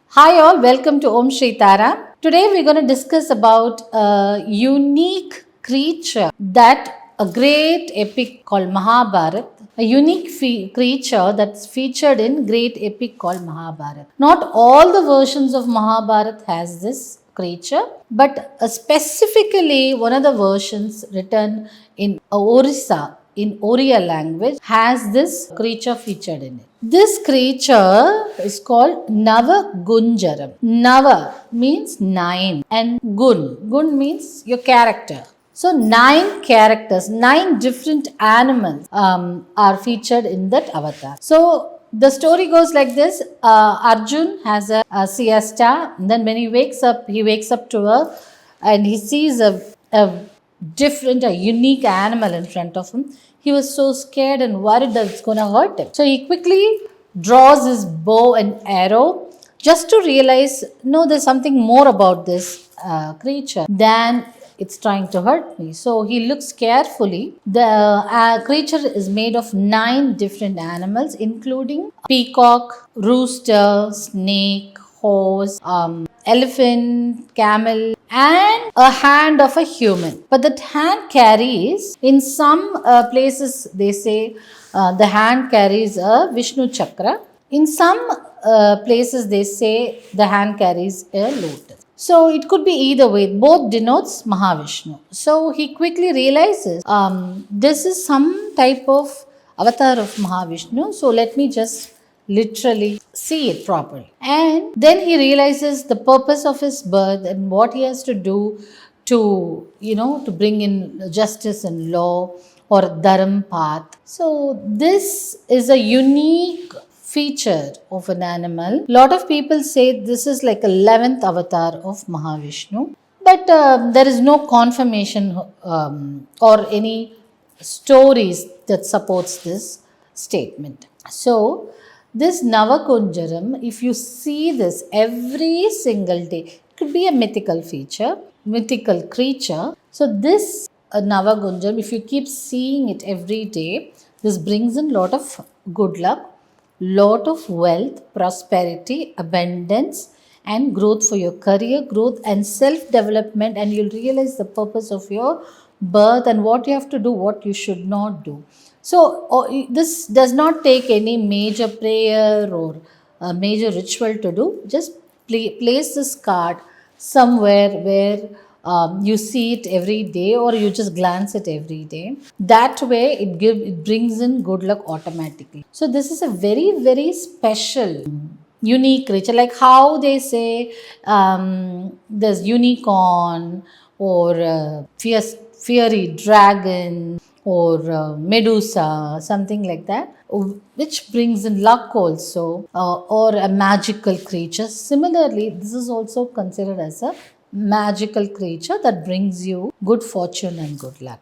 Hi all, welcome to Om Shri Tara. Today we're going to discuss about a unique creature that a great epic called Mahabharat, a unique creature that's featured in great epic called Mahabharat. Not all the versions of Mahabharat has this creature, but specifically one of the versions written in Orissa in Oriya language has this creature featured in it. This creature is called Nava Gunjaram. Nava means 9 and Gun means your character. So 9 characters, 9 different animals are featured in that avatar. So the story goes like this. Arjun has a siesta. And then when he wakes up to her and he sees a unique animal in front of him. He was so scared and worried that it's going to hurt him. So he quickly draws his bow and arrow just to realize, no, there's something more about this creature than it's trying to hurt me. So he looks carefully. The creature is made of 9 different animals, including peacock, rooster, snake, horse, elephant, camel, and a hand of a human. But that hand carries, in some places, they say the hand carries a Vishnu chakra. In some places, they say the hand carries a lotus. So it could be either way. Both denotes Mahavishnu. So he quickly realizes this is some type of avatar of Mahavishnu. So let me just literally see it properly. And then he realizes the purpose of his birth and what he has to do to bring in justice and law or dharam path. So this is a unique feature of an animal. Lot of people say this is like 11th avatar of Mahavishnu, but there is no confirmation or any stories that supports this statement. So this Navakunjaram, if you see this every single day, it could be a mythical feature, mythical creature. So this Navakunjaram, if you keep seeing it every day, this brings in lot of good luck, lot of wealth, prosperity, abundance, and growth for your career, growth and self-development, and you'll realize the purpose of your birth and what you have to do, what you should not do. So this does not take any major prayer or a major ritual to do. Just place this card somewhere where you see it every day or you just glance it every day. That way it brings in good luck automatically. So this is a very, very special unique creature, like how they say there's unicorn or fiery dragon or Medusa, something like that, which brings in luck also, or a magical creature. Similarly, this is also considered as a magical creature that brings you good fortune and good luck.